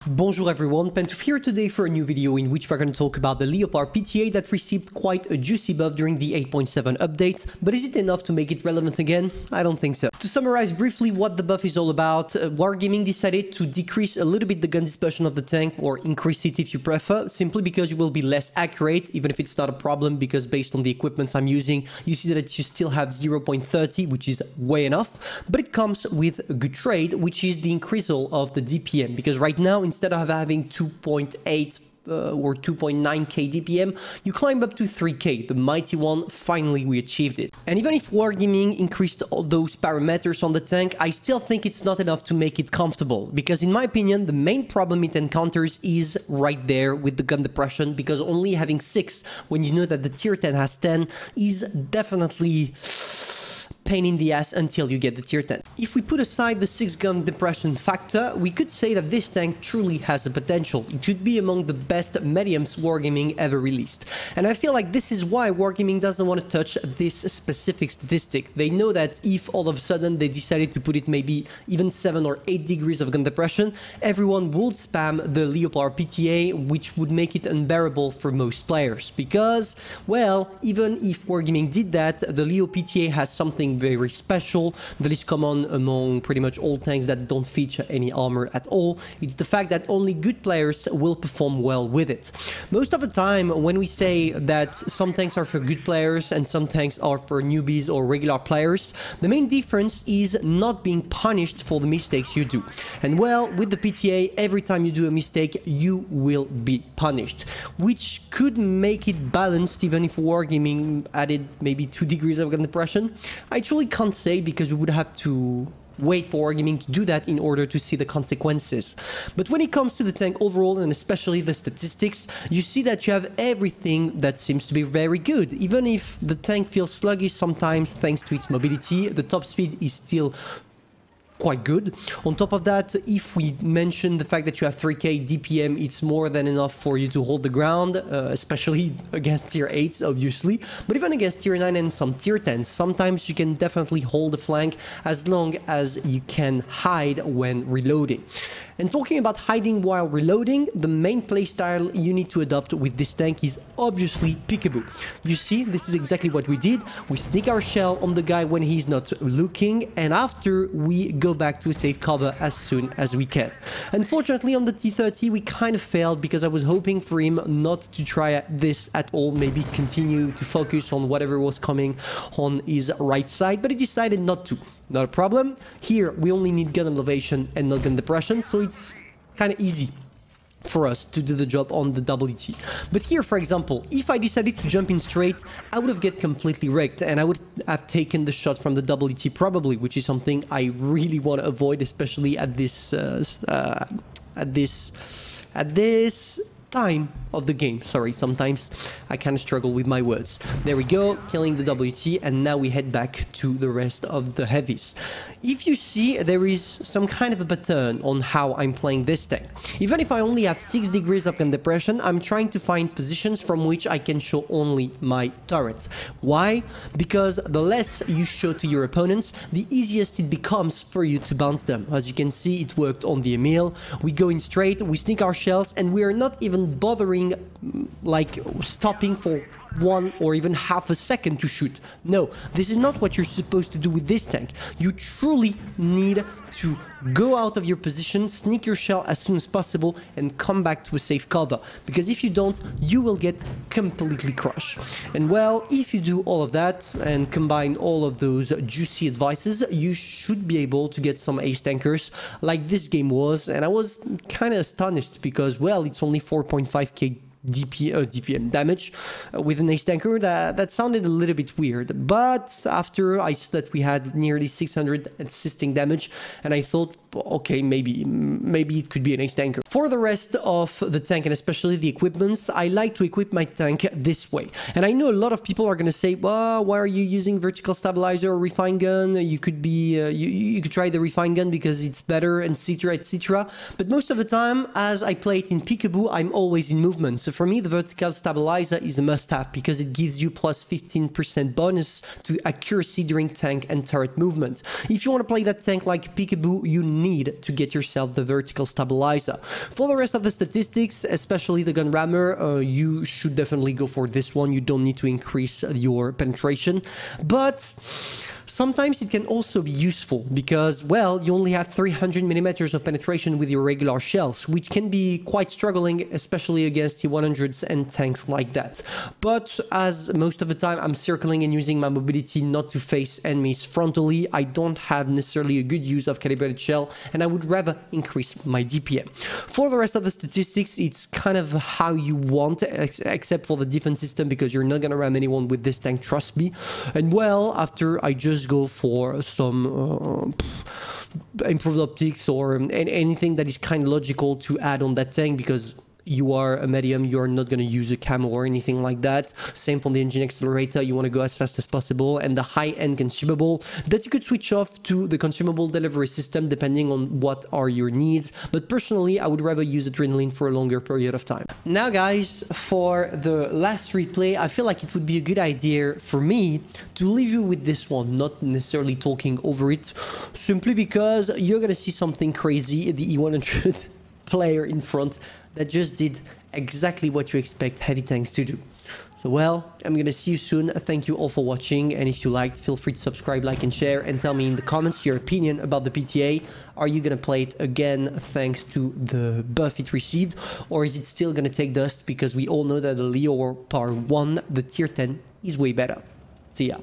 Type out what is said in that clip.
Bonjour everyone, Pantoufleee here today for a new video in which we're going to talk about the Leopard PTA that received quite a juicy buff during the 8.7 update, but is it enough to make it relevant again? I don't think so. To summarize briefly what the buff is all about, Wargaming decided to decrease a little bit the gun dispersion of the tank, or increase it if you prefer, simply because you will be less accurate, even if it's not a problem, because based on the equipment I'm using, you see that you still have 0.30, which is way enough, but it comes with a good trade, which is the increasal of the DPM, because right now, instead of having 2.8 or 2.9k DPM, you climb up to 3k, the mighty one. Finally we achieved it. And even if Wargaming increased all those parameters on the tank, I still think it's not enough to make it comfortable, because in my opinion the main problem it encounters is right there with the gun depression, because only having 6 when you know that the tier 10 has 10 is definitely pain in the ass until you get the tier 10. If we put aside the 6 gun depression factor, we could say that this tank truly has the potential. It could be among the best mediums Wargaming ever released. And I feel like this is why Wargaming doesn't want to touch this specific statistic. They know that if all of a sudden they decided to put it maybe even 7 or 8 degrees of gun depression, everyone would spam the Leopard PTA, which would make it unbearable for most players. Because, well, even if Wargaming did that, the Leo PTA has something very special that is common among pretty much all tanks that don't feature any armor at all. It's the fact that only good players will perform well with it. Most of the time when we say that some tanks are for good players and some tanks are for newbies or regular players, the main difference is not being punished for the mistakes you do. And well, with the PTA, every time you do a mistake you will be punished, which could make it balanced even if Wargaming added maybe 2 degrees of gun depression. I truly can't say, because we would have to wait for Wargaming to do that in order to see the consequences. But when it comes to the tank overall, and especially the statistics, you see that you have everything that seems to be very good. Even if the tank feels sluggish sometimes thanks to its mobility, the top speed is still quite good. On top of that, if we mention the fact that you have 3k DPM, it's more than enough for you to hold the ground, especially against tier 8s obviously, but even against tier 9 and some tier 10s, sometimes you can definitely hold the flank as long as you can hide when reloading. And talking about hiding while reloading, the main playstyle you need to adopt with this tank is obviously peekaboo. You see, this is exactly what we did. We sneak our shell on the guy when he's not looking, and after we go back to a safe cover as soon as we can. Unfortunately, on the T30 we kind of failed, because I was hoping for him not to try this at all, maybe continue to focus on whatever was coming on his right side, but he decided not to. Not a problem. Here we only need gun elevation and not gun depression, so it's kind of easy for us to do the job on the WT. But here, for example, if I decided to jump in straight, I would have get completely wrecked, and I would have taken the shot from the WT probably, which is something I really want to avoid, especially at this time of the game. Sorry, sometimes I kind of struggle with my words. There we go, killing the WT, and now we head back to the rest of the heavies. If you see, there is some kind of a pattern on how I'm playing this tank. Even if I only have 6 degrees of gun depression, I'm trying to find positions from which I can show only my turret. Why? Because the less you show to your opponents, the easiest it becomes for you to bounce them. As you can see, it worked on the Emil. We go in straight, we sneak our shells, and we are not even bothering like stopping for 1 or even half a second to shoot. No, this is not what you're supposed to do with this tank. You truly need to go out of your position, sneak your shell as soon as possible, and come back to a safe cover, because if you don't, you will get completely crushed. And well, if you do all of that and combine all of those juicy advices, you should be able to get some ace tankers like this game was. And I was kind of astonished, because well, it's only 4.5k DPM damage with an ace tanker. That sounded a little bit weird, but after I saw that we had nearly 600 assisting damage, and I thought, okay, maybe it could be an ace tanker. For the rest of the tank, and especially the equipments, I like to equip my tank this way. And I know a lot of people are going to say, well, why are you using vertical stabilizer or refine gun? You could be you could try the refine gun because it's better, etc, etc. But most of the time, as I play it in peekaboo, I'm always in movement. So So for me, the vertical stabilizer is a must-have because it gives you plus 15% bonus to accuracy during tank and turret movement. If you want to play that tank like Peekaboo, you need to get yourself the vertical stabilizer. For the rest of the statistics, especially the gun rammer, you should definitely go for this one. You don't need to increase your penetration, but sometimes it can also be useful because, well, you only have 300 millimeters of penetration with your regular shells, which can be quite struggling, especially against T100s and tanks like that. But as most of the time I'm circling and using my mobility not to face enemies frontally, I don't have necessarily a good use of calibrated shell, and I would rather increase my DPM. For the rest of the statistics, it's kind of how you want, except for the defense system, because you're not gonna ram anyone with this tank, trust me. And well, after I just go for some improved optics or anything that is kind of logical to add on that tank, because you are a medium, you're not going to use a camo or anything like that. Same for the engine accelerator, you want to go as fast as possible, and the high-end consumable that you could switch off to the consumable delivery system depending on what are your needs. But personally, I would rather use adrenaline for a longer period of time. Now guys, for the last replay, I feel like it would be a good idea for me to leave you with this one, not necessarily talking over it, simply because you're going to see something crazy. The E100 player in front that just did exactly what you expect heavy tanks to do. So well, I'm gonna see you soon. Thank you all for watching, and if you liked, feel free to subscribe, like and share, and tell me in the comments your opinion about the PTA. Are you gonna play it again thanks to the buff it received, or is it still gonna take dust because we all know that the Leopard 1, the tier 10, is way better. See ya.